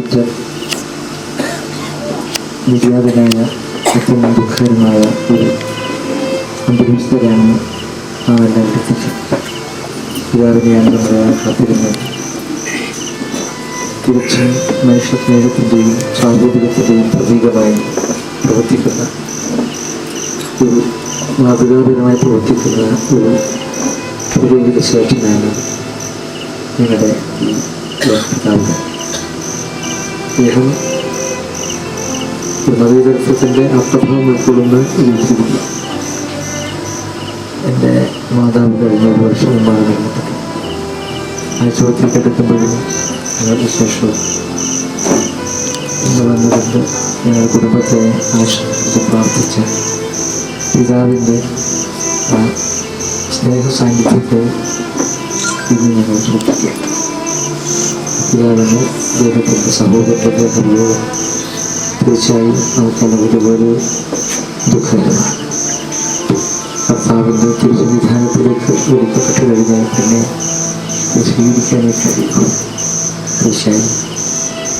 സംഭവിച്ച നിര്യാതനായ ഏറ്റവും ദുഃഖകരമായ ഒരു അന്തരീക്ഷത്തിലാണ് നാം എല്ലാവരും എത്തിച്ചത്. പിതാവിനെയാണ് നമ്മുടെ കാത്തിരുന്നത്. തികച്ചും മനുഷ്യ സ്നേഹത്തിൻ്റെയും സാഹോദര്യത്തിൻ്റെയും പ്രതീകമായി പ്രവർത്തിക്കുന്ന ഒരു മാതൃകാപരമായി പ്രവർത്തിക്കുന്ന ഒരു പുരോഹിത ശ്രേഷ്ഠനാണ് ഞങ്ങളുടെ ഈ പിതാവ്. അദ്ദേഹം നവീകരണത്തിൻ്റെ അർത്ഥഭാവം ഉൾക്കൊള്ളുന്ന രീതിയിലുള്ള എൻ്റെ മാതാവ് കഴിഞ്ഞ ഒരു വർഷം മുമ്പാണ് കഴിഞ്ഞിട്ട് ആശുപത്രി കിടക്കുമ്പോഴും ഞങ്ങളുടെ ശേഷവും ഇന്ന് വന്നുകൊണ്ട് ഞങ്ങളുടെ കുടുംബത്തെ ആശ്രയിച്ച് പ്രാർത്ഥിച്ച പിതാവിൻ്റെ ആ സ്നേഹ സാന്നിധ്യത്തെ ഇന്ന് ഞങ്ങൾ സൂക്ഷിക്കുക. പിതാവിന് ദൈവത്തിൻ്റെ സഹോദരൻ്റെ കഴിവ് തീർച്ചയായും നമുക്കെല്ലാം ഒരുപോലെ ദുഃഖകരമാണ്. കർത്താവിൻ്റെ തിരുസന്നിധാനത്തിലേക്ക് വിളിക്കപ്പെട്ട് കഴിഞ്ഞാൽ പിന്നെ സ്വീകരിക്കാനേ കഴിയും. തീർച്ചയായും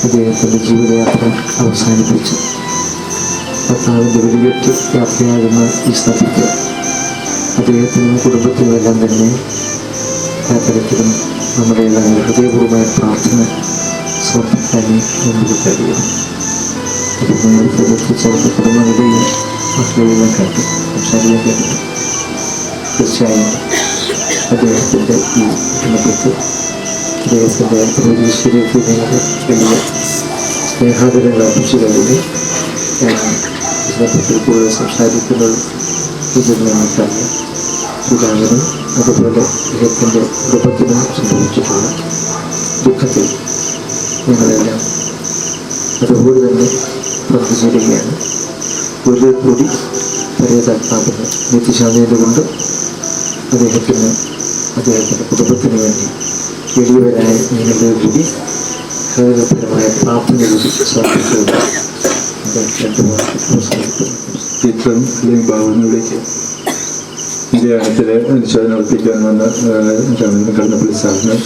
അദ്ദേഹത്തിൻ്റെ ജീവിതയാത്ര അവസാനിപ്പിച്ചു കർത്താവിൻ്റെ വെടികെട്ട് യാത്രയാകുന്ന ഈ സ്ഥലത്ത് അദ്ദേഹത്തിനും കുടുംബത്തിനുമെല്ലാം തന്നെ തരത്തിലും നമ്മുടെ എല്ലാം ഹൃദയപൂർവമായ പ്രാർത്ഥന സമർപ്പിക്കാനേ നമുക്ക് കഴിയും. ചേർത്ത കുടുംബങ്ങളുടെയും മക്കളെല്ലാം കണ്ടു സംസാരിക്കാൻ കേട്ടു. തീർച്ചയായും അദ്ദേഹത്തിൻ്റെ ഈ കുടുംബത്തിൽ അദ്ദേഹത്തിൻ്റെ ശരീരത്തിൽ ഞങ്ങൾ വലിയ സ്നേഹാദരങ്ങൾ അർപ്പിച്ചു കഴിഞ്ഞ് ഞാൻ ഇതിനെപ്പറ്റി കൂടുതൽ സംസാരിക്കുന്നത് ഇതിൽ നിങ്ങൾക്കറിയാം. പിതാവിനും അതുപോലെ അദ്ദേഹത്തിൻ്റെ കുടുംബത്തിനും സംഭവിച്ചിട്ടുള്ള ദുഃഖത്തിൽ ഞങ്ങളെല്ലാം അതുപോലെ തന്നെ പങ്കുചേരുകയാണ്. ഒരു കൂടി പരേതാത്മാവിന് നിത്യശാന്തിയുടെ കൊണ്ട് അദ്ദേഹത്തിൻ്റെ കുടുംബത്തിന് വേണ്ടി വലിയവരായ നിങ്ങളുടെ കൂടി ഹൃദയപരമായ പ്രാർത്ഥന കൂടി സമർപ്പിച്ചുകൊണ്ട് ചിത്രം അല്ലെങ്കിൽ ഭാവനയിലേക്ക് ധ്യാനത്തിൽ അനുശോചനം അർപ്പിക്കാൻ വന്ന കടന്നപ്പള്ളി സാറിന്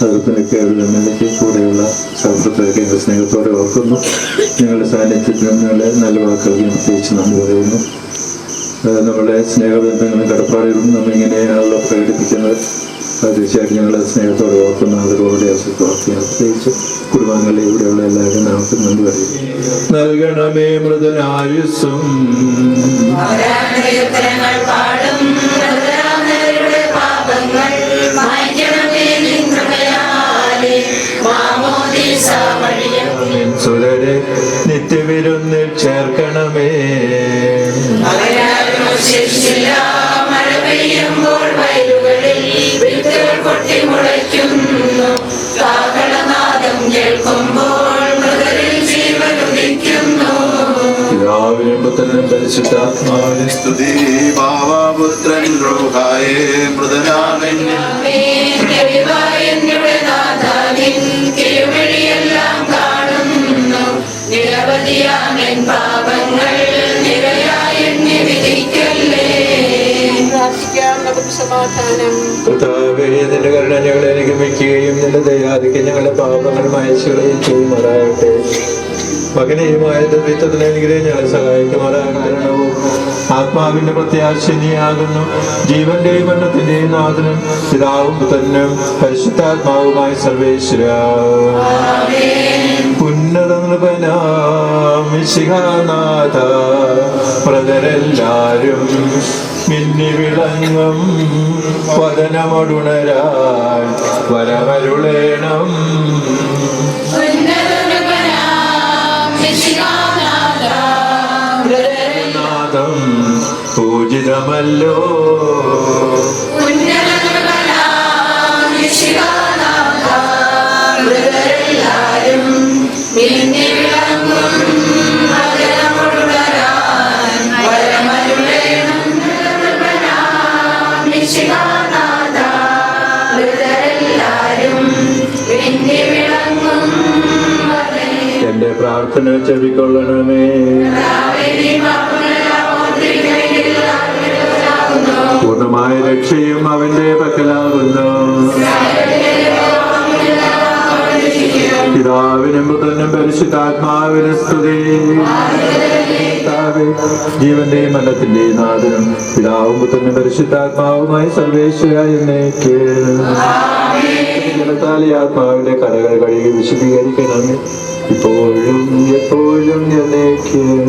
അതുപോലെ കേരളത്തിലേക്ക് കൂടെയുള്ള സൗഹൃദത്തെ സ്നേഹത്തോടെ ഓർക്കുന്നു. ഞങ്ങളുടെ സാന്നിധ്യത്തിനും ഞങ്ങളെ നല്ല വാക്കുകൾ പ്രത്യേകിച്ച് നമ്മൾ പറയുന്നു. നമ്മുടെ സ്നേഹബന്ധങ്ങളും കടപ്പാടുകളും നമ്മിങ്ങനെയാണല്ലോ പ്രകടിപ്പിക്കുന്നത്. തീർച്ചയായിട്ടും ഞങ്ങൾ സ്നേഹത്തോടെ ഓർക്കുന്ന ആളുകളോടെ ഓർക്കുകയാണ്. പ്രത്യേകിച്ച് കുടുംബങ്ങളെ ഇവിടെയുള്ള എല്ലാവരും നമുക്ക് നന്ദി പറയും. നൽകണമേ മൃദനായുസ്സും സുരരെ നിത്യവിരുന്നിൽ ചേർക്കണമേ. പിതാവിനും പുത്രനും പരിശുദ്ധാത്മാവിനും സ്തുതി. ഭാവപുത്രൻ റൂഹായേ മൃദനാമൻ പാപങ്ങൾ നിരയായി വിധിക്കല്ലേ. സമാധാനം. കർത്താവേ, നിന്റെ കരുണ ഞങ്ങളെ അനുഗമിക്കുകയും നിന്റെ ദയാദിക്ക് ഞങ്ങളുടെ പാപങ്ങൾ മായ്ച്ചുകളയും ചെയ്യുമാറാകട്ടെ. മകനെയുമായ ദൈവത്തിനെ അനുഗ്രഹം ഞങ്ങളെ സഹായിക്കുമാറാകട്ടെ. ആത്മാവിന്റെ പ്രത്യാശനിയാകുന്നു. ജീവന്റെയും മരണത്തിന്റെയും നാഥനും പിതാവും പുത്രനും പരിശുദ്ധാത്മാവുമായ സർവേശ്വര. ഉന്നത നൃപനാം മിശിഹാനാഥ പ്രജരെല്ലാരും മിന്നി വിളങ്ങും വദനമൊടുണരാൻ വരമരുളേണം. നാദം പൂജിതമല്ലോ. എന്റെ പ്രാർത്ഥന ചെവിക്കൊള്ളണമേ. പൂർണ്ണമായ രക്ഷയും അവന്റെ പക്കലാകുന്നു. പിതാവിനും പുത്രനും പരിശുദ്ധാത്മാവിന് സ്തുതി. കർത്താവേ, ജീവന്റെയും മരണത്തിന്റെയും നാഥനും പിതാവും പുത്രനും പരിശുദ്ധാത്മാവുമായി സർവേശ്വരായ എന്നേക്ക് ജലത്താലി ആത്മാവിന്റെ കടകൾ കഴുകി വിശദീകരിക്കണമേ, ഇപ്പോഴും എപ്പോഴും എന്നേക്കും.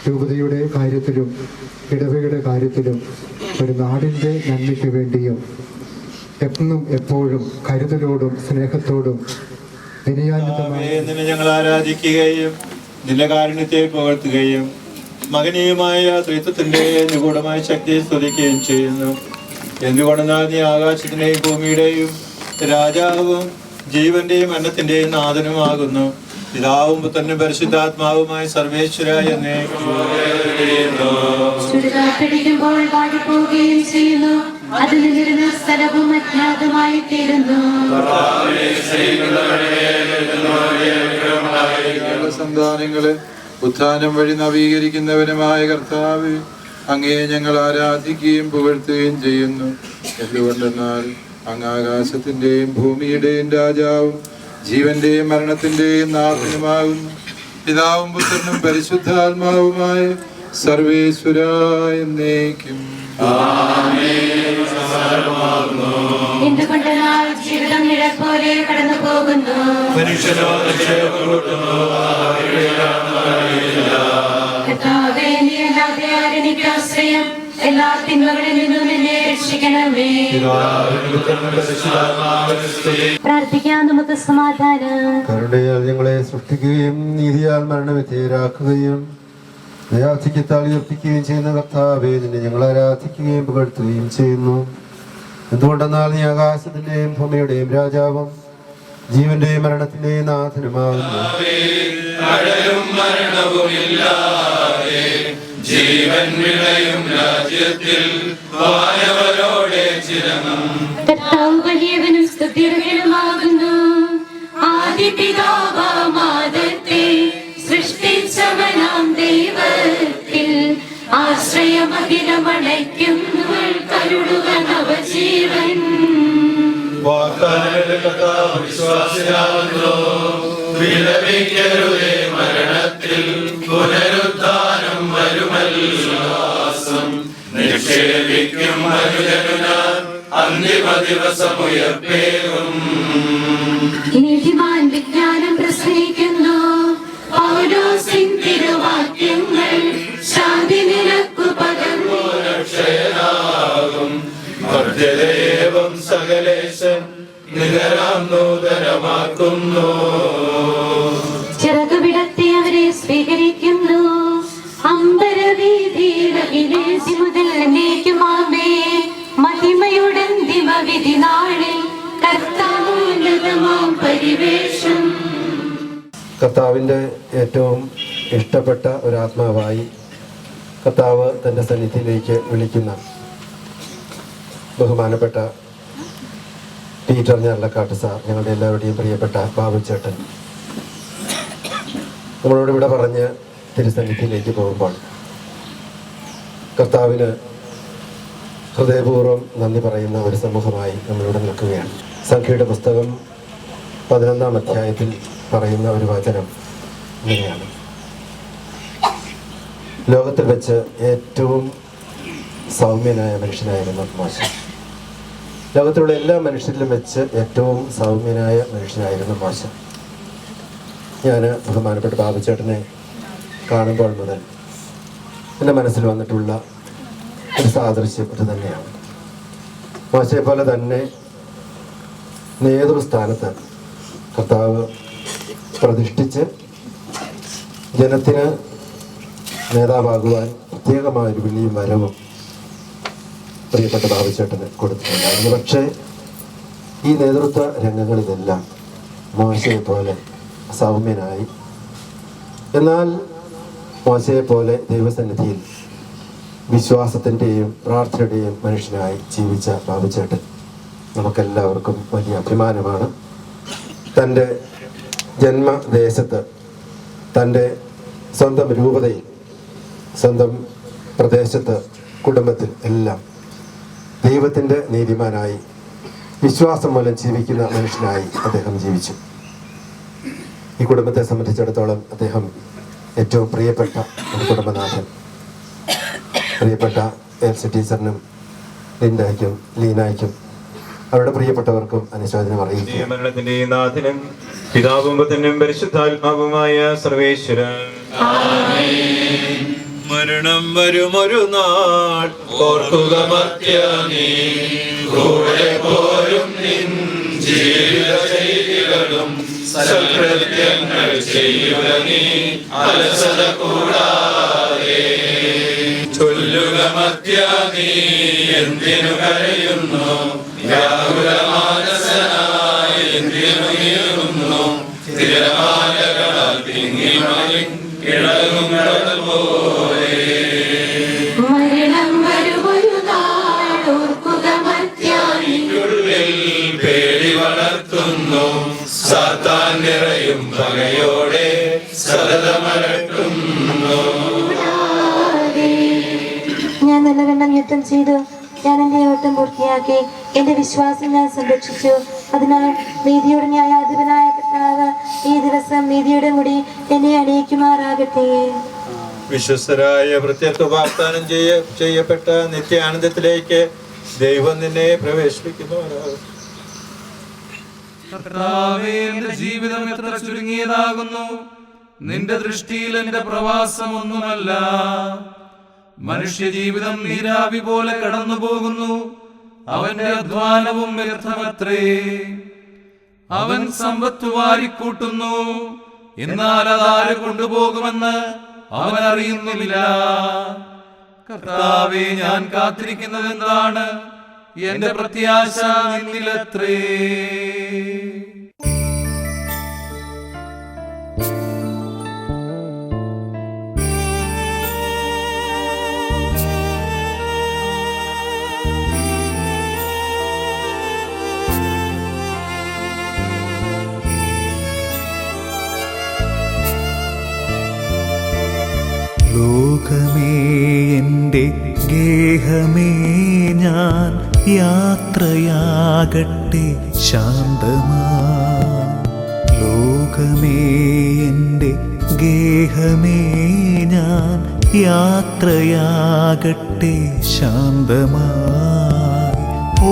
രൂപതയുടെ കാര്യത്തിലും ഇടവകയുടെ കാര്യത്തിലും ഒരു നാടിൻ്റെ നന്മയ്ക്ക് വേണ്ടിയും എന്നും എപ്പോഴും കരുതലോടും സ്നേഹത്തോടും വിനയാന്വിതമായി നിന്നെ ഞങ്ങൾ ആരാധിക്കുകയും നിന്റെ കാരുണ്യത്തെ പുകഴ്ത്തുകയും മകനീയമായ ത്രിത്വത്തിന്റെ നിഗൂഢമായ ശക്തിയെ സ്തുതിക്കുകയും ചെയ്യുന്നു. എന്തുകൊണ്ടെന്നാൽ നീ ആകാശത്തിന്റെയും ഭൂമിയുടെയും രാജാവും ജീവന്റെയും മരണത്തിന്റെയും നാഥനുമാകുന്നു. പിതാവും പുത്രനും പരിശുദ്ധാത്മാവുമായ സർവേശ്വരായ പിടിക്കുമ്പോൾ വാടിപ്പോവുകയും ചെയ്യുന്നു. അതിൽ നിന്നിരുന്ന സ്ഥലവും അജ്ഞാതമായി തീരുന്നു. സന്താനങ്ങളെ ഉത്ഥാനം വഴി നവീകരിക്കുന്നവനുമായ കർത്താവേ, അങ്ങയെ ഞങ്ങൾ ആരാധിക്കുകയും പുകഴ്ത്തുകയും ചെയ്യുന്നു. എന്തുകൊണ്ടെന്നാൽ അങ്ങ് ആകാശത്തിന്റെയും ഭൂമിയുടെയും രാജാവും ജീവന്റെയും മരണത്തിന്റെയും നാഥനുമാകുന്നു. പിതാവും പുത്രനും പരിശുദ്ധാത്മാവുമായ സർവേശ്വരായ എന്നേക്കും. എന്തുകൊണ്ടെന്നാൽ ജീവിതം നിഴൽ പോലെ കടന്നു പോകുന്നു. കർത്താവേ, നീ അല്ലാതെ ആരെനിക്ക് ആശ്രയം? എല്ലാ തിന്മകളിൽ നിന്നും എന്നെ രക്ഷിക്കണമേ. പ്രാർത്ഥിക്കാം, നമുക്ക് സമാധാനം. കരുണയാൽ ഞങ്ങളെ സൃഷ്ടിക്കുകയും നീതിയാൽ മരണവിധേയരാക്കുകയും ദയാധിക്യത്താൽ ഉയർപ്പിക്കുകയും ചെയ്യുന്ന കർത്താവേ, നിന്നെ ഞങ്ങൾ ആരാധിക്കുകയും പുകഴ്ത്തുകയും ചെയ്യുന്നു. എന്തുകൊണ്ടെന്നാൽ നീ ആകാശത്തിന്റെയും ഭൂമിയുടെയും രാജാവും ജീവന്റെയും മരണത്തിന്റെയും നാഥനുമാകുന്നു. കർത്താവ് വലിയവനും സ്തുത്യർഹനുമാകുന്നു. ആദിപിതാവാമാദത്തെ സൃഷ്ടിച്ചവനാം ദൈവത്തിൽ ആശ്രയമഖിലമണയ്ക്കുന്നു. കരുടുക നവജീവൻ. മരണത്തിൽ പുനരുദ്ധാനം വരുമല്ലോ. നിക്ഷേപിക്കും അന്തിമ ദിവസമുയർപ്പേകും. നീതിമാൻ വിജ്ഞാനം പ്രസംഗിക്കുന്നു. പൗലോസിൻ തിരുവാക്യങ്ങൾ ശാന്തി നിനക്കു പകർന്നു. രക്ഷയനാകും മർത്യദേവം സകലേശൻ നികരാം നൂതനമാക്കുന്നു. ചിറകുവിടത്തി അവരെ സ്വീകരിക്കുന്നു. അമ്പരവീതിയിലകിലേസി മുതൽ എന്നേക്കുമാമേ. മഹിമയുടെ അന്തിമ വിധി നാളിൽ കർത്താവോന്നതമാം പരിവേഷം. കർത്താവിൻ്റെ ഏറ്റവും ഇഷ്ടപ്പെട്ട ഒരാത്മാവായി കർത്താവ് തൻ്റെ സന്നിധിയിലേക്ക് വിളിക്കുന്ന ബഹുമാനപ്പെട്ട പീറ്റർ ഞാർലക്കാട്ട് സാർ, ഞങ്ങളുടെ എല്ലാവരുടെയും പ്രിയപ്പെട്ട ബാബുച്ചേട്ടൻ, നമ്മളോട് ഇവിടെ പറഞ്ഞ് തിരുസന്നിധിയിലേക്ക് പോകുമ്പോൾ കർത്താവിന് ഹൃദയപൂർവ്വം നന്ദി പറയുന്ന ഒരു സമൂഹമായി നമ്മളിവിടെ നിൽക്കുകയാണ്. സംഖ്യയുടെ പുസ്തകം 11-ാം അധ്യായത്തിൽ പറയുന്ന ഒരു വചനം ഇങ്ങനെയാണ്: ലോകത്തിൽ വെച്ച് ഏറ്റവും സൗമ്യനായ മനുഷ്യനായിരുന്നു മോശ. ലോകത്തിലുള്ള എല്ലാ മനുഷ്യരിലും വെച്ച് ഏറ്റവും സൗമ്യനായ മനുഷ്യനായിരുന്നു മോശ. ഞാൻ ബഹുമാനപ്പെട്ട ബാബുച്ചേട്ടനെ കാണുമ്പോൾ മുതൽ എൻ്റെ മനസ്സിൽ വന്നിട്ടുള്ള ഒരു സാദൃശ്യം ഇത് തന്നെയാണ്. മോശയെ പോലെ തന്നെ നേതൃസ്ഥാനത്ത് കർത്താവ് പ്രതിഷ്ഠിച്ച് ജനത്തിന് നേതാവാകുവാൻ പ്രത്യേകമായൊരു വിളിയും വരവും പ്രിയപ്പെട്ട ബാബുച്ചേട്ടന് കൊടുത്തിട്ടുണ്ടായിരുന്നു. പക്ഷേ ഈ നേതൃത്വ രംഗങ്ങളിലെല്ലാം മോശയെ പോലെ സൗമ്യനായി, എന്നാൽ മോശയെ പോലെ ദൈവസന്നിധിയിൽ വിശ്വാസത്തിൻ്റെയും പ്രാർത്ഥനയുടെയും മനുഷ്യനായി ജീവിച്ച ബാബുച്ചേട്ടൻ നമുക്കെല്ലാവർക്കും വലിയ അഭിമാനമാണ്. തൻ്റെ ജന്മദേശത്ത്, തൻ്റെ സ്വന്തം രൂപതയിൽ, സ്വന്തം പ്രദേശത്ത്, കുടുംബത്തിൽ എല്ലാം ദൈവത്തിൻ്റെ നീതിമാനായി വിശ്വാസം മൂലം ജീവിക്കുന്ന മനുഷ്യനായി അദ്ദേഹം ജീവിച്ചു. ഈ കുടുംബത്തെ സംബന്ധിച്ചിടത്തോളം അദ്ദേഹം ഏറ്റവും പ്രിയപ്പെട്ട ഒരു കുടുംബനാഥൻ. പ്രിയപ്പെട്ട എൽസി ടീച്ചറിനും ലിൻഡയ്ക്കും ലീനായ്ക്കും അവരുടെ പ്രിയപ്പെട്ടവർക്കും അനുശോചനം അറിയിക്കുക. മരണത്തിന്റെയും നാഥനും പിതാവും പുത്രനും പരിശുദ്ധാത്മാവുമായ സർവേശ്വരൻ. മരണം വരുമൊരു നാൾ ഓർക്കുക മർത്യാനീ, കൂടെ പോരും നിൻ ജീവിത ചെയ്തികളും സൽകൃത്യങ്ങൾ ചെയ്യുക നീ അലസത കൂടാതെ. ചൊല്ലുക മർത്യാനീ, എന്തിനു കരയുന്നു? വ്യാകുലമാനസനായി എന്തിനു നീറുന്നു? തിരമാലകളാൽ തിങ്ങിമറി കിടങ്ങും കടൽ പോലെ. മരണം വരുമൊരു നാൾ ഓർക്കുക മർത്യാനീ, ഉള്ളിൽ പേടി വളർത്തുന്നു സാത്താൻ നിറയും പകയോടെ സതതമലട്ടുന്നു. നല്ലവണ്ണം യുദ്ധം ചെയ്തു. ഞാൻ എൻ്റെ ഓട്ടം പൂർത്തിയാക്കി. എൻ്റെ വിശ്വാസം ഞാൻ സംരക്ഷിച്ചു. അതിനാൽ നീതിയുടെ ന്യായാധിപനായ കർത്താവ് ഈ ദിവസം നീതിയുടെ മുടി എന്നെ അണിയിക്കുമാറാകട്ടെ. വിശ്വസ്തരായ പ്രത്യക്ഷ വാഗ്ദാനം ചെയ്യപ്പെട്ട നിത്യാനന്ദത്തിലേക്ക് ദൈവം നിന്നെ പ്രവേശിപ്പിക്കുന്നവരാകും. കർത്താവേ, എന്റെ ജീവിതം എത്ര ചുരുങ്ങിയതാകുന്നു. നിന്റെ ദൃഷ്ടിയിൽ എന്റെ പ്രവാസം ഒന്നുമല്ല. മനുഷ്യജീവിതം നീരാവി പോലെ കടന്നു പോകുന്നു. അവന്റെ അധ്വാനവും വ്യർത്ഥമത്രേ. അവൻ സമ്പത്ത് വാരിക്കൂട്ടുന്നു, എന്നാൽ അതാര് കൊണ്ടുപോകുമെന്ന് അവൻ അറിയുന്നില്ല. കർത്താവേ, ഞാൻ കാത്തിരിക്കുന്നത് എന്താണ്? എന്റെ പ്രത്യാശ നിന്നിലത്രേ. ലോകമേ എൻ്റെ ഗേഹമേ, ഞാൻ യാത്രയാകട്ടെ ശാന്തമായി. ലോകമേ എൻ്റെ ഗേഹമേ, ഞാൻ യാത്രയാകട്ടെ ശാന്തമായി.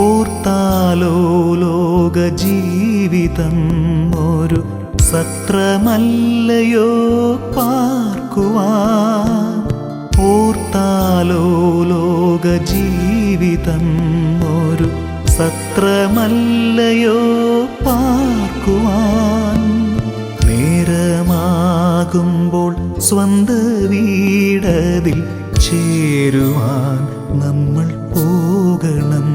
ഓർത്താലോ ലോക ജീവിതം ഒരു സത്രമല്ലയോ പാർക്കുവാൻ. ഓർത്താലോ ലോക ജീവിതം ഒരു സത്രമല്ലയോ പാർക്കുവാൻ. നേരമാകുമ്പോൾ സ്വന്ത വീടതിൽ ചേരുവാൻ നമ്മൾ പോകണം.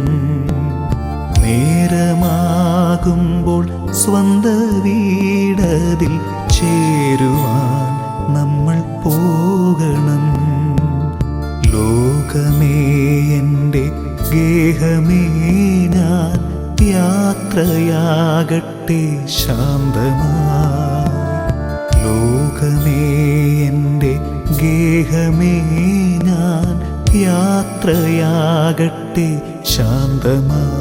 നേരമാകുമ്പോൾ സ്വന്ത വീടതിൽ ചേരുവാൻ നമ്മൾ പോകണം. ലോകമേ എൻ്റെ ഗേഹമേ, ഞാൻ യാത്രയാകട്ടെ ശാന്തമായി. ലോകമേ എൻ്റെ ഗേഹമേ, ഞാൻ യാത്രയാകട്ടെ ശാന്തമായി.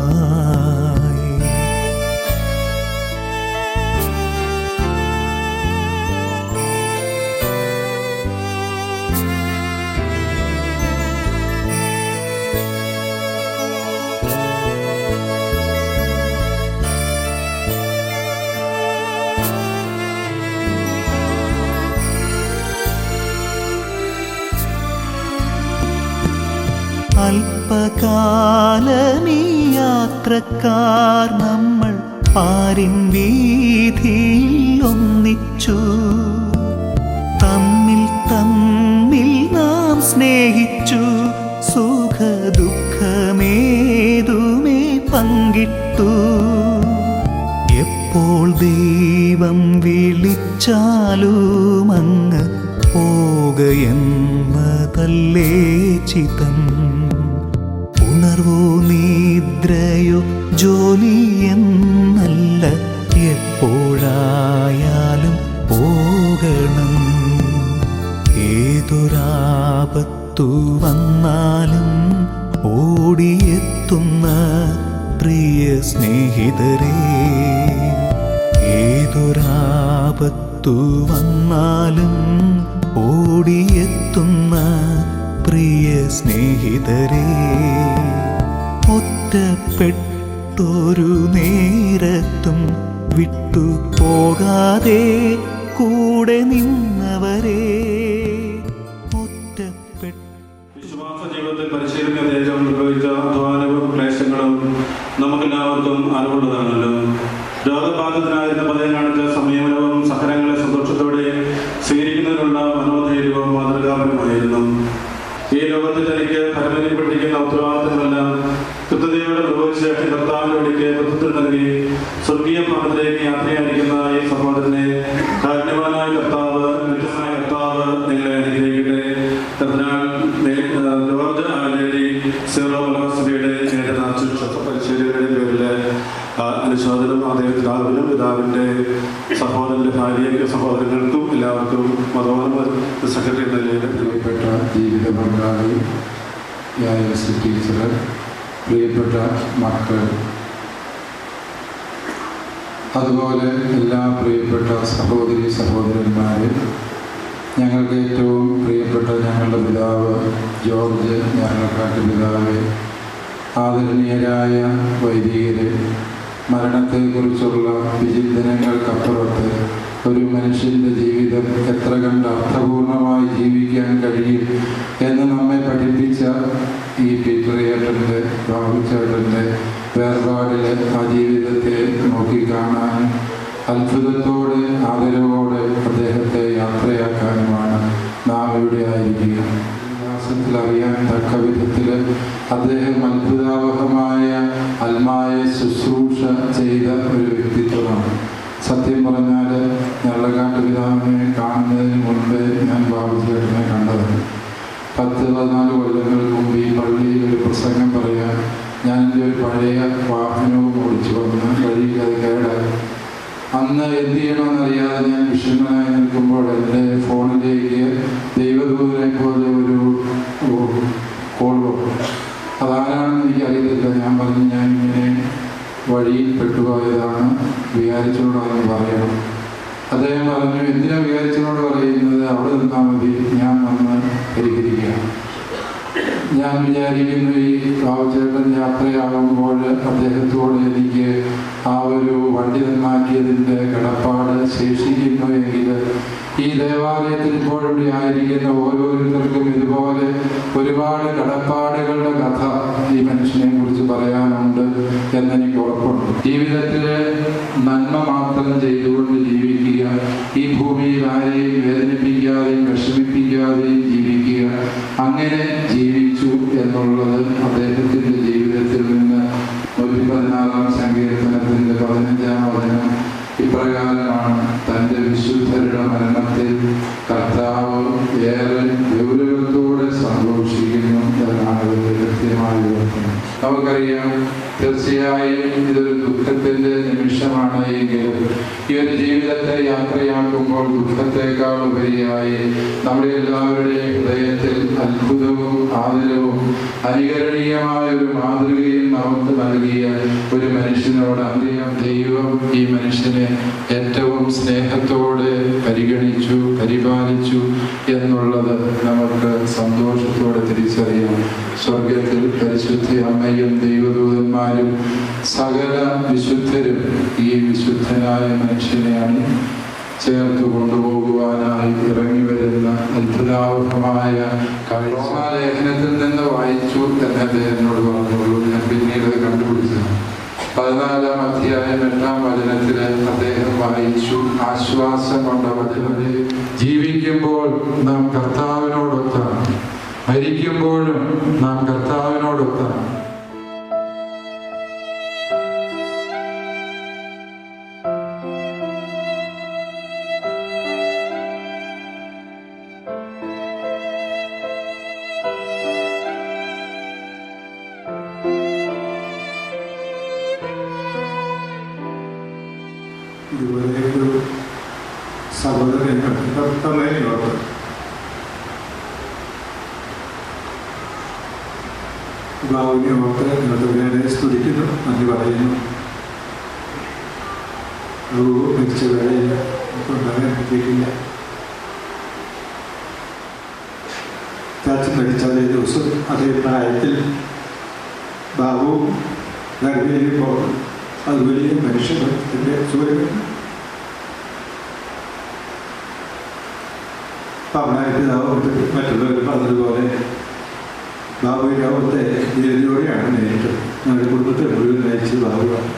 അല്പകാലമീ യാത്രക്കാർ നമ്മൾ പാരിൻ വീതിയിൽ ഒന്നിച്ചു. തമ്മിൽ തമ്മിൽ നാം സ്നേഹിച്ചു. സുഖദുഃഖമേതുമേ പങ്കിട്ടു. എപ്പോൾ ദൈവം വിളിച്ചാലും അങ്ങ് പോകയെന്നതല്ലേ ചിതം. ഉണർവോ നിദ്രയോ ജോലിയെന്നല്ല, എപ്പോഴായാലും പോകണം. ഏതൊരാപത്തു വന്നാലും ഓടിയെത്തുന്ന പ്രിയ സ്നേഹിതരേ. ഏതൊരാപത്തു വന്നാലും ഓടിയെത്തുന്ന പ്രിയ സ്നേഹിതരേ. ഒറ്റപ്പെട്ടൊരു നേരത്തും വിട്ടു പോകാതെ കൂടെ നിന്നവരെ. വിശ്വാസ ജീവിതത്തിൽ പരിശീലിക്കുന്ന ഏറ്റവും നിർവഹിച്ച അധ്വാനവും ക്ലേശങ്ങളും നമുക്കെല്ലാവർക്കും അറിവുള്ളതാണല്ലോ. രോഗബാധിതനായിരുന്ന പതയം കാണിച്ച സംയമനവും സഹനങ്ങളെ സന്തോഷത്തോടെ സ്വീകരിക്കുന്നതിനുള്ള മനോധൈര്യവും മാതൃകാപരമായിരുന്നു. ഈ ലോകത്തിൽ തനിക്ക് ഫലമെങ്കിൽ പഠിക്കുന്ന ഉത്തരവാദിത്തങ്ങളെല്ലാം കൃത്യതയോടെ നിർവഹിച്ച് കർത്താവിന്റെ വഴിക്ക് നേതൃത്വം നൽകി സ്വർഗീയ ഭവനത്തിലേക്ക് യാത്രയായിരിക്കുന്ന ഈ സഹോദരനെ കാരുണ്യവാനായ കർത്താവ്, നിത്യമായ കർത്താവ് നിങ്ങളെ അനുഗ്രഹിക്കട്ടെ. സഭയുടെ പരിശീലകരുടെ പേരിലെ അനുശോചനം അദ്ദേഹത്തിനാവിനും പിതാവിൻ്റെ സഹോദരൻ്റെ ഭാര്യയ്ക്ക് സഹോദരങ്ങൾക്കും എല്ലാവർക്കും മതോന്മ സെക്രട്ടറി നിലയിൽ പ്രിയപ്പെട്ട ജീവിത പങ്കാളി യായസ് ടീച്ചർ, പ്രിയപ്പെട്ട മക്കൾ, അതുപോലെ എല്ലാ പ്രിയപ്പെട്ട സഹോദരി സഹോദരന്മാരെ, ഞങ്ങൾക്ക് ഏറ്റവും പ്രിയപ്പെട്ട ഞങ്ങളുടെ പിതാവ് ജോർജ് ഞാറക്കാട്ട് പിതാവെ, ആദരണീയരായ വൈദികരെ, മരണത്തെക്കുറിച്ചുള്ള വിചിന്തനങ്ങൾക്കപ്പുറത്ത് ഒരു മനുഷ്യൻ്റെ ജീവിതം എത്ര കണ്ട് അർത്ഥപൂർണമായി ജീവിക്കാൻ കഴിയും എന്ന് നമ്മെ പഠിപ്പിച്ച ഈ പീറ്ററിയേട്ടൻ്റെ ബാബുച്ചേട്ടൻ്റെ വേർപാടിൽ ആ ജീവിതത്തെ നോക്കിക്കാണാൻ അത്ഭുതത്തോടെ ആദരവോടെ അദ്ദേഹത്തെ യാത്രയാക്കാനുമാണ് നാം ഇവിടെ ആയിരിക്കുക. വിലാസത്തിൽ അറിയാൻ തക്ക വിധത്തിൽ അദ്ദേഹം അത്ഭുതാവഹമായ ആത്മായ ശുശ്രൂഷ ചെയ്ത ഒരു വ്യക്തിത്വമാണ്. സത്യം പറഞ്ഞാൽ ഞള്ളക്കാട്ട് പിതാവിനെ കാണുന്നതിന് മുൻപേ ഞാൻ ബാബുചേട്ടനെ കണ്ടതാണ്. 10-14 കൊല്ലങ്ങൾക്ക് മുമ്പ് ഈ പള്ളിയിൽ ഒരു പ്രസംഗം പറയാൻ ഞാൻ എൻ്റെ ഒരു പഴയ വാഹനവും ഓടിച്ചു വന്ന് വഴിയിൽ അത് കേടായി. അന്ന് എന്ത് ചെയ്യണമെന്നറിയാതെ ഞാൻ വിഷമനായി നിൽക്കുമ്പോൾ എൻ്റെ ഫോണിലേക്ക് ദൈവദൂതനെ പോലെ ഒരു കോൾ വന്നു. അതാരാണെന്ന് എനിക്കറിയത്തില്ല. ഞാൻ പറഞ്ഞു, ഞാൻ ഇങ്ങനെ വഴിയിൽ പെട്ടുപോയതാണ്, വികാരിച്ചോടാണെന്ന് പറയണം. അദ്ദേഹം പറഞ്ഞു, എന്തിനാ വികാരിച്ചോട് പറയുന്നത്, അവിടെ നിന്നാൽ മതി, ഞാൻ വന്ന് പരിഹരിക്കാം. ഞാൻ വിചാരിക്കുന്നു ഈ ബാബുചേട്ടൻ യാത്രയാകുമ്പോൾ അദ്ദേഹത്തോട് എനിക്ക് ആ ഒരു വണ്ടി നന്നാക്കിയതിൻ്റെ കടപ്പാട് ശേഷിക്കുന്നു എങ്കിൽ ഈ ദേവാലയത്തിൽ ഇപ്പോഴും ആയിരിക്കുന്ന ഓരോരുത്തർക്കും ഇതുപോലെ ഒരുപാട് കടപ്പാടുകളുടെ കഥ ഈ മനുഷ്യനെ കുറിച്ച് പറയാനുണ്ട് എന്നെനിക്ക് ഉറപ്പുണ്ട്. ജീവിതത്തിൽ നന്മ മാത്രം ചെയ്തുകൊണ്ട് ജീവിക്കുക, ഈ ഭൂമിയിൽ ആരെയും വേദനിപ്പിക്കാതെയും വിഷമിപ്പിക്കാതെയും ജീവിക്കുക, അങ്ങനെ ജീവിച്ചു എന്നുള്ളത് അദ്ദേഹത്തിൻ്റെ ജീവിതത്തിൽ നിന്ന് 114-ാം സങ്കീർത്തനത്തിൻ്റെ 15-ാം വചനം ഇപ്രകാരമാണ്: തൻ്റെ വിശുദ്ധരുടെ മരണത്തിൽ കർത്താവ് ഏറെ ഗൗരവത്തോടെ സന്തോഷിക്കുന്നു എന്നാണ് ഇതിൻ്റെ കൃത്യമായി ഓർക്കുന്നത്. നമുക്കറിയാം, തീർച്ചയായും ഇതൊരു ദുഃഖത്തിൻ്റെ നിമിഷമാണ് എങ്കിലും ഈ ഒരു ജീവിതത്തെ യാത്രയാക്കുമ്പോൾ ദുഃഖത്തെക്കാൾ ഉപരിയായി നമ്മുടെ എല്ലാവരുടെയും ഹൃദയത്തിൽ അത്ഭുതവും ആദരവും അനുകരണീയമായ ഒരു മാതൃകയും നമുക്ക് നൽകിയ ഒരു മനുഷ്യനോട് അറിയാം, ദൈവം ഈ മനുഷ്യനെ ഏറ്റവും സ്നേഹത്തോടെ പരിഗണിച്ചു, പരിപാലിച്ചു എന്നുള്ളത് നമുക്ക് സന്തോഷത്തോടെ തിരിച്ചറിയാം. സ്വർഗത്തിൽ പരിശുദ്ധ അമ്മയും ദൈവദൂതന്മാരും സകല വിശുദ്ധരും ഈ വിശുദ്ധനായ മനുഷ്യനെയാണ് ചേർത്ത് കൊണ്ടുപോകുവാനായി ഇറങ്ങി വരുന്ന അത്ഭുതാവഹമായ കാഴ്ച ലേഖനത്തിൽ നിന്ന് വായിച്ചു എന്ന് അദ്ദേഹത്തിനോട് പറഞ്ഞുള്ളൂ. ഞാൻ പിന്നീട് കണ്ടുപിടിച്ചത് 14-ാം അധ്യായം 8-ാം വചനത്തിൽ അദ്ദേഹം വായിച്ചു, ആശ്വാസം കൊണ്ട വചനത്തെ ജീവിക്കുമ്പോൾ നാം കർത്താവിനോടൊത്താണ്, മരിക്കുമ്പോഴും നാം കർത്താവിനോടൊത്താണ്. ഇതുപോലെ ഒരു സഹോദരൻ ഭക്തമേനോട് ബാബുവിനെ ഓർത്ത് നിങ്ങളുടെ സ്തുതിക്കുന്നു, നന്ദി പറയുന്നു. ബാബു മരിച്ച വേളയിൽ ഉണ്ടാകാൻ പറ്റിയിട്ടില്ല. ചാച്ചൻ മരിച്ച അതേ ദിവസം അതേ പ്രായത്തിൽ ബാബു ഗർഭിണിയുമ്പോൾ അത് വലിയ മനുഷ്യൻ്റെ സൂര്യൻ പവനായിട്ട് മറ്റുള്ളവർ പറഞ്ഞതുപോലെ ബാബുവിൻ്റെ അവത്തെ ധീരതയോടെയാണ് നേരിട്ടത്. ഞങ്ങളുടെ കുടുംബത്തെ മുഴുവൻ നയിച്ചത് ബാബുവാണ്.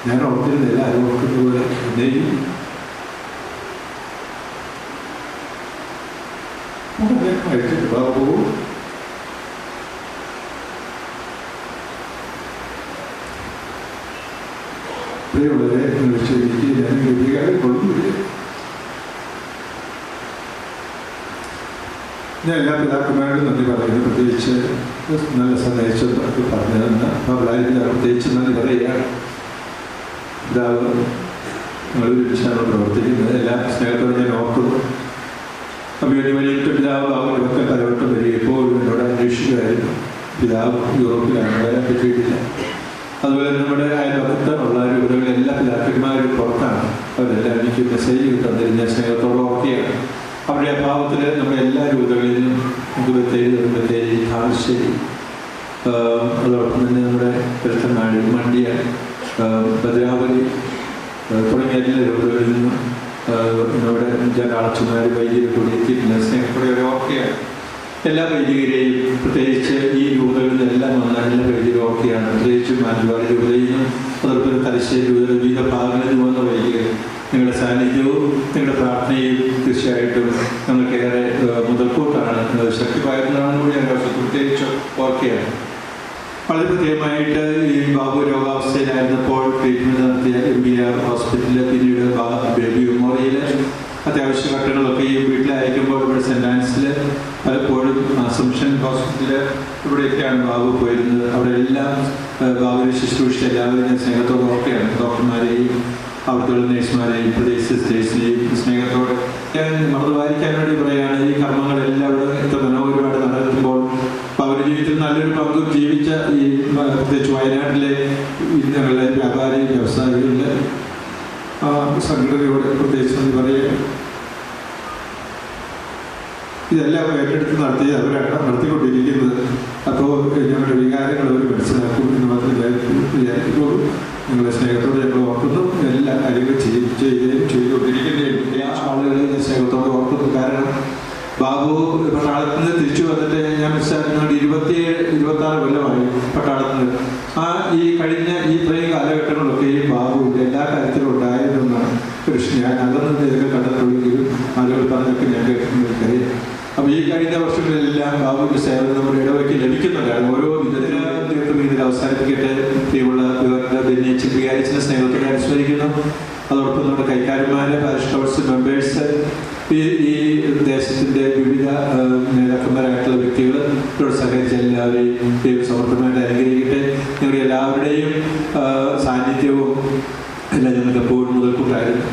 ഞാൻ ഓർത്തിരുന്നില്ല, അത് ഓർക്കുന്നതുപോലെ എന്നെയും ആയിട്ട് ബാബു പ്രിയമുള്ളവരെ എനിക്ക് ഞാൻ ഗതികാരം കൊള്ളുന്നില്ല. ഞാൻ എല്ലാ പിതാക്കന്മാരോടും നന്ദി പറയുന്നു. പ്രത്യേകിച്ച് നല്ല സന്ദേശം പറഞ്ഞതെന്ന് അവരായിരുന്നു പ്രത്യേകിച്ച് നന്ദി പറയുകയാണ്. പിതാവ് നിങ്ങൾ ഒരുമിച്ചാണ് പ്രവർത്തിക്കുന്നത്. എല്ലാ സ്നേഹത്തോടെ ഞാൻ ഓർക്കുന്നു. അമ്മയുടെ വലിയിട്ട് പിതാവ് അവരൊക്കെ തലവട്ടം വരിക എപ്പോഴും പിതാവ് യൂറോപ്പിലാണ്, വരാൻ പറ്റിയിട്ടില്ല. അതുപോലെ നമ്മുടെ അയൽപക്കത്തുള്ള രൂപതകൾ എല്ലാ പിതാക്കന്മാരും പുറത്താണ്. അവരെല്ലാം എനിക്ക് മെസ്സേജ് തന്നിരുന്ന സ്നേഹത്തോടെ ഓർക്കുകയാണ്. അവരുടെ അഭാവത്തിൽ നമ്മുടെ എല്ലാ രൂപതകളിലും ബത്തേരി, താമരശ്ശേരി, അതോടൊപ്പം തന്നെ നമ്മുടെ പെരുത്തനാട്, മണ്ഡ്യ, ഭദ്രാവതി തുടങ്ങിയ എല്ലാ രൂപതകളിൽ നിന്നും നമ്മുടെ ജനാളച്ചന്മാർ വൈദികർ കൂടി എത്തിയിട്ടില്ല. സ്നേഹത്തോടെ ഓർക്കുകയാണ്. എല്ലാ വൈദികരെയും, പ്രത്യേകിച്ച് ഈ രൂപതകളിലെല്ലാം വന്ന എല്ലാ വൈദികരും ഓർക്കുകയാണ്. പ്രത്യേകിച്ച് മാനന്തവാടി രൂപതയിൽ നിന്നും അതോടൊപ്പം തലശ്ശേരി രൂപത വിവിധ ഭാഗങ്ങളിൽ നിന്ന് വന്ന വൈദികർ, നിങ്ങളുടെ സാന്നിധ്യവും നിങ്ങളുടെ പ്രാർത്ഥനയും തീർച്ചയായിട്ടും ഞങ്ങൾക്കേറെ മുതൽക്കൂട്ടാണ്, ശക്തി പകരുന്നതാണെന്ന് കൂടി ഞാൻ പ്രത്യേകിച്ച് ഓർക്കുകയാണ്. വളരെ പ്രത്യേകമായിട്ട് ഈ ബാബു രോഗാവസ്ഥയിലായിരുന്നപ്പോൾ ട്രീറ്റ്മെൻറ്റ് നടത്തിയ MBR ഹോസ്പിറ്റലിൽ, പിന്നീട് ബേബി മെമ്മോറിയൽ, അത്യാവശ്യ ഘട്ടങ്ങളൊക്കെ ഈ വീട്ടിൽ അയക്കുമ്പോൾ ഇവിടെ സെൻറ് ആൻസിൽ, പലപ്പോഴും അസംഷൻ ഹോസ്പിറ്റലിൽ, ഇവിടെയൊക്കെയാണ് ബാബു പോയിരുന്നത്. അവിടെ എല്ലാം ബാബുവിനെ ശുശ്രൂഷിച്ച എല്ലാവരും ഞാൻ സ്നേഹത്തോടെ ഓർക്കുകയാണ്. ഡോക്ടർമാരെയും അവിടുത്തെ നേഴ്സുമാരെയും പ്രദേശ സിസ്റ്റേഴ്സിനെയും സ്നേഹത്തോടെ ഞാൻ മറുവാരിക്കാൻ വേണ്ടി പറയുകയാണ്. ഈ കർമ്മങ്ങളെല്ലാം ഇവിടെ എത്ര മനോഹരമായിട്ട് നടക്കുമ്പോൾ അവരുടെ ജീവിതത്തിൽ നല്ലൊരു പങ്കും ജീവിച്ച ഈ പ്രത്യേകിച്ച് വയനാട്ടിലെ ഞങ്ങളുടെ വ്യാപാരി വ്യവസായികളുടെ സംഘടനയോട് പ്രത്യേകിച്ച് പറയുക. ഇതെല്ലാം ഏറ്റെടുത്ത് നടത്തി അവരാണ് നടത്തിക്കൊണ്ടിരിക്കുന്നത്. അപ്പോൾ ഞങ്ങളുടെ വികാരങ്ങൾ അവർ മനസ്സിലാക്കും എന്ന് മാത്രമേ വിചാരിക്കുള്ളൂ. നിങ്ങളുടെ സ്നേഹത്തോടെ ഞങ്ങൾ ഓർക്കുന്നു. എല്ലാ കാര്യങ്ങളും ചെയ്തുകൊണ്ടിരിക്കുന്നതിനും ആളുകളെ ഞാൻ സ്നേഹത്തോടെ ഓർക്കുന്നു. കാരണം ബാബു പട്ടാളത്തിൽ നിന്ന് തിരിച്ചു വന്നിട്ട് ഞാൻ മനസ്സിലാക്കുന്നത് 27-26 കൊല്ലമായി പട്ടാളത്തിൽ നിന്ന്. ഈ കഴിഞ്ഞ ഇത്രയും കാലഘട്ടങ്ങളൊക്കെ ഈ ബാബുവിൻ്റെ എല്ലാ കാര്യത്തിലും ഉണ്ടായിരുന്നെന്നാണ് ഞാൻ അകന്ന് ഇതൊക്കെ കണ്ടിട്ടുണ്ടെങ്കിലും ആളുകൾ പറഞ്ഞൊക്കെ ഞാൻ കേട്ടിട്ടുണ്ടെങ്കിൽ. അപ്പോൾ ഈ കഴിഞ്ഞ വർഷങ്ങളിലെല്ലാം ബാബുവിൻ്റെ സേവനം നമ്മുടെ ഇടവയ്ക്ക് ലഭിക്കുന്നുണ്ടാണ്. ഓരോ വിധത്തിലും ഇതിൽ അവസാനിപ്പിക്കട്ടെ. പ്രിയമുള്ള വികാരിച്ചിൻ്റെ സ്നേഹത്തോടെ അനുസ്മരിക്കുന്നു. അതോടൊപ്പം നമ്മുടെ കൈക്കാരന്മാരെ, പാരിഷ് കൗൺസിൽ മെമ്പേഴ്സ്, ഈ ദേശത്തിൻ്റെ വിവിധ നേതാക്കന്മാരായിട്ടുള്ള വ്യക്തികൾ ഇവരോട് സഹകരിച്ച എല്ലാവരെയും ദൈവം സമർത്ഥമായിട്ട് അനുഗ്രഹിക്കട്ടെ. ഞങ്ങളുടെ എല്ലാവരുടെയും സാന്നിധ്യവും എല്ലാം ഞങ്ങൾക്ക് എപ്പോഴും മുതൽക്കൂട്ടായിരുന്നു.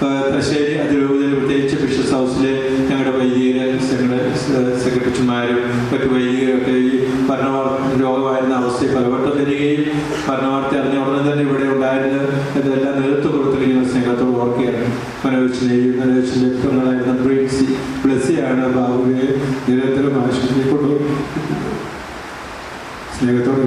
തലശ്ശേരി അതിരൂപതയിൽ പ്രത്യേകിച്ച് ബിഷപ്സ് ഹൗസിലെ ഞങ്ങളുടെ വൈദികർ, ഞങ്ങളുടെ സെക്രട്ടറിമാരും മറ്റു വൈദികരൊക്കെ ഈ രോഗമായിരുന്ന അവസ്ഥയിൽ പലവട്ടം തരികയും ഭരണവാർത്ത അറിഞ്ഞ ഉടനെ തന്നെ ഇവിടെ ഉണ്ടായിരുന്ന ഇതെല്ലാം നേതൃത്വം കൊടുത്തിരിക്കുന്ന സ്നേഹത്തോട് ഓർക്കുകയാണ്. മനോജിന്റെ പെങ്ങളായിരുന്ന ബ്ലെസ്സിയാണ് ബാബുവിനെ നിരന്തരം ആശുപത്രിയിൽ കൊണ്ടുപോയി സ്നേഹത്തോടെ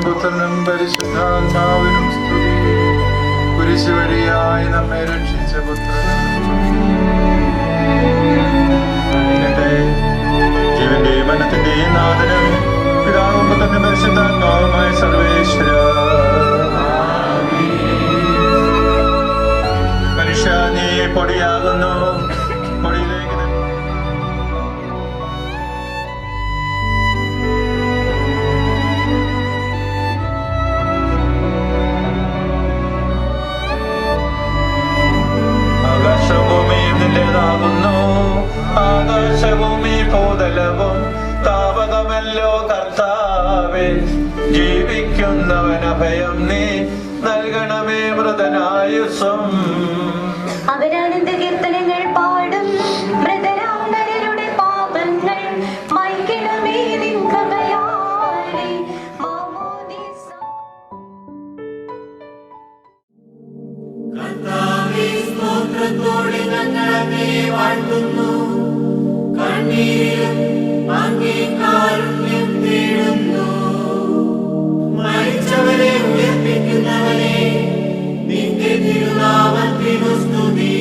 പുത്രനും പരിശുദ്ധാത്മാവിനും സ്തുതി. കുരിശ് വഴിയായി നമ്മെ രക്ഷിച്ച പുത്രനെ ജീവന്റെയും മനത്തിന്റെയും നാഥനും പിതാവും പുത്രനും പരിശുദ്ധാത്മാവുമായ സർവേശ്വര, മനുഷ്യ നീ പൊടിയാകുന്നു, പൊടിയിലേക്ക് ആകാശഭൂമി ഭൂതലവും താപകമല്ലോ കർത്താവേ. ജീവിക്കുന്നവൻ അഭയം നീ നൽകണമേ മൃതനായുസ്സും. അവരാനന്ദ കീർത്തനങ്ങൾ പാടും മൃതരാം നരരുടെ പാപങ്ങൾ മായ്ക്കണമേ നിൻ കൃപയാലെ. കർത്താവേ, സ്തോത്രത്തോടെ ഞങ്ങൾ അങ്ങയെ വാഴ്ത്തുന്നു. കണ്ണീരിലും അങ്ങേ കാരുണ്യം തേടുന്നു. മരിച്ചവരെ ഉയർപ്പിക്കുന്നവനെ, നിന്റെ തിരുനാമത്തിനു സ്തുതി.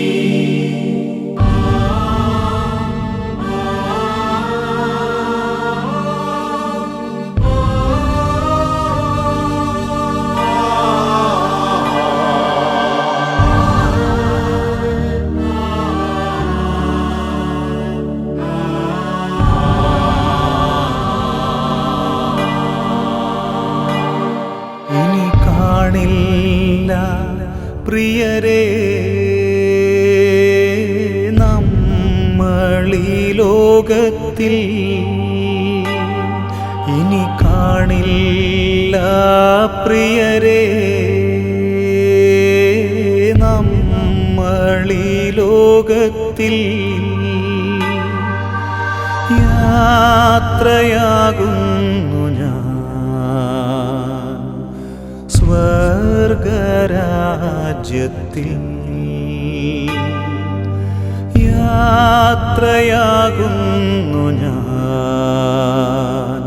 ഇനി കാണില്ല പ്രിയരേ നമ്മളീ ലോകത്തിൽ, ഇനി കാണില്ല പ്രിയരേ നമ്മളീ ലോകത്തിൽ. യാത്രയാകുന്നു ഞാൻ സ്വർഗരാജ്യത്തിൽ, യാത്രയാകുന്നു ഞാൻ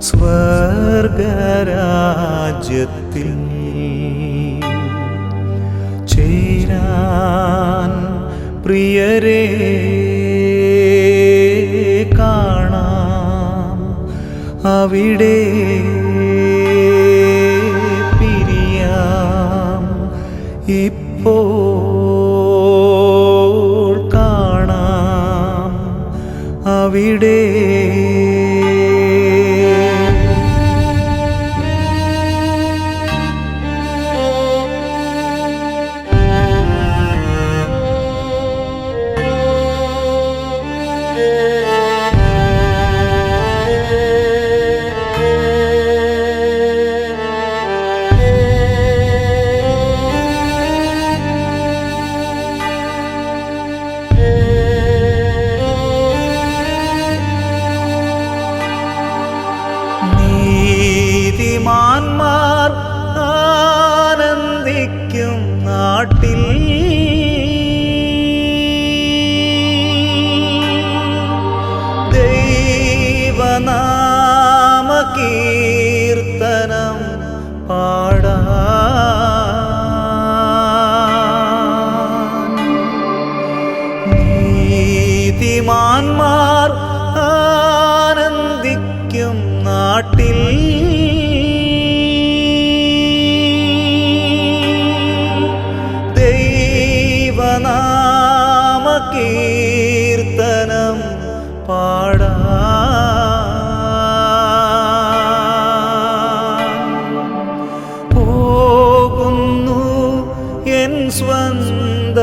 സ്വർഗരാജ്യത്തിൽ. ചേരാൻ പ്രിയരേ കാണാം അവിടെ, പിരിയാം ഇപ്പോൾ കാണാം അവിടെ. നീതിമാന്മാർ ആനന്ദിക്കും നാട്ടിൽ, ദൈവനാമ കീർത്തനം പാടാൻ. നീതിമാന്മാർ ആനന്ദിക്കും നാട്ടിൽ, ദൈവനാമ കീർത്തനം പാടാൻ. പോകുന്നു എൻ സ്വന്ത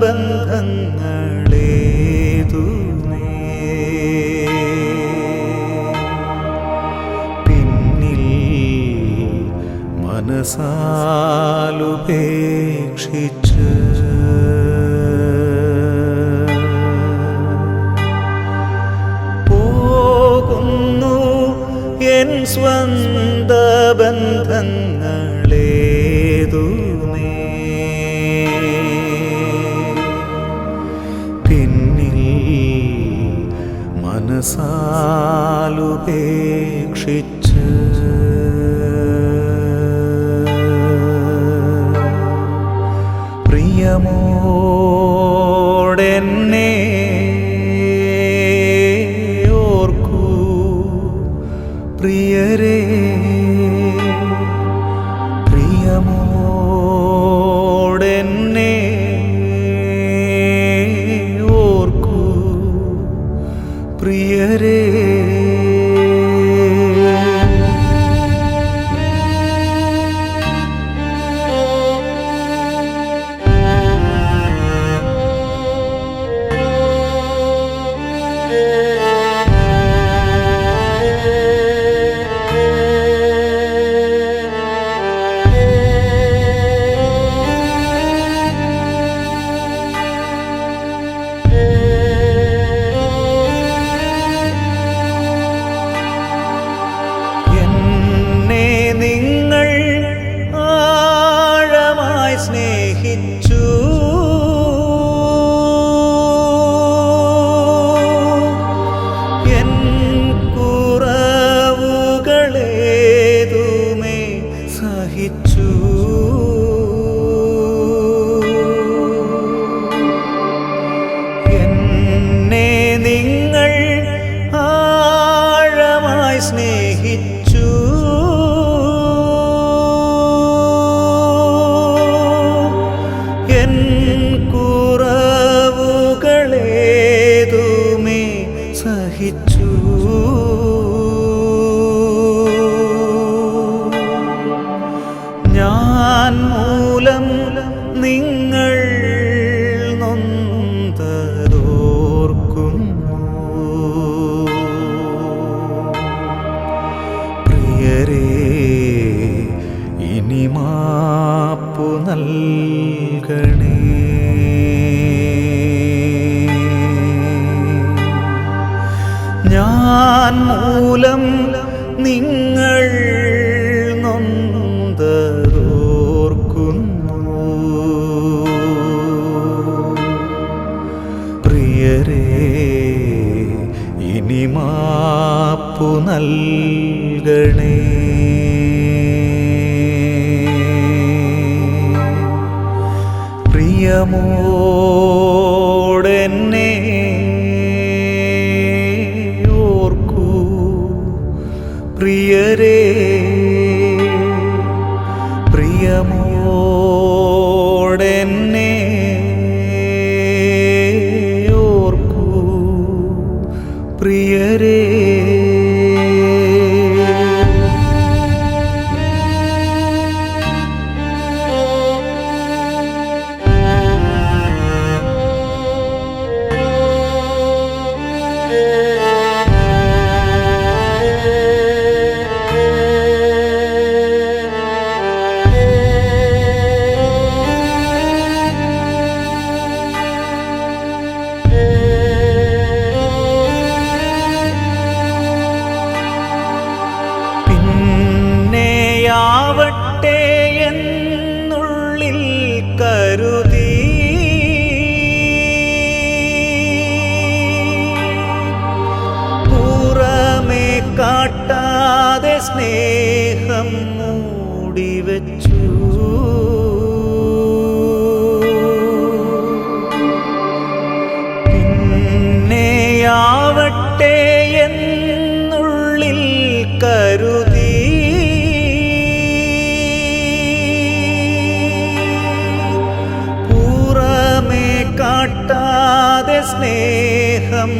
ബന്ധങ്ങളേതു പിന്നിൽ മനസാലുപേക്ഷിച്ച്. പോകുന്നു എൻ സ്വന്ത ബന്ധങ്ങളേതു പിന്നിൽ മനസാലുപേക്ഷിച്ച്. പ്രിയമോടെന്നെ ഓർക്കൂ പ്രിയരേ, പ്രിയമോടെന്നെ ഓർക്കൂ പ്രിയരേ. എന്നെ നിങ്ങൾ ആഴമായി സ്നേഹിച്ചു. എൻ കുറവുകളേതുമേ സഹിച്ചു. ഞാൻ മൂലം നിങ്ങൾ നൊന്തതോർക്കുന്നു. പ്രിയരേ, ഇനി മാപ്പു നൽകണേ. ഞാൻ മൂലം നിങ്ങൾ നൊന്തതോർക്കുന്നു. പ്രിയരേ, ഇനി മാപ്പു നൽകണേ. പ്രിയമോടെന്നെ ഓർക്കൂ പ്രിയരേ. പ്രിയമോടെന്നെ ഓർക്കൂ പ്രിയരേ. പിന്നെയാവട്ടെ എന്നുള്ളിൽ കരുതി പുറമേ കാട്ടാതെ സ്നേഹം മൂടിവെച്ചു. പിന്നെയാവട്ടെ എന്നുള്ളിൽ കരുതി പുറമേ കാട്ടാതെ സ്നേഹം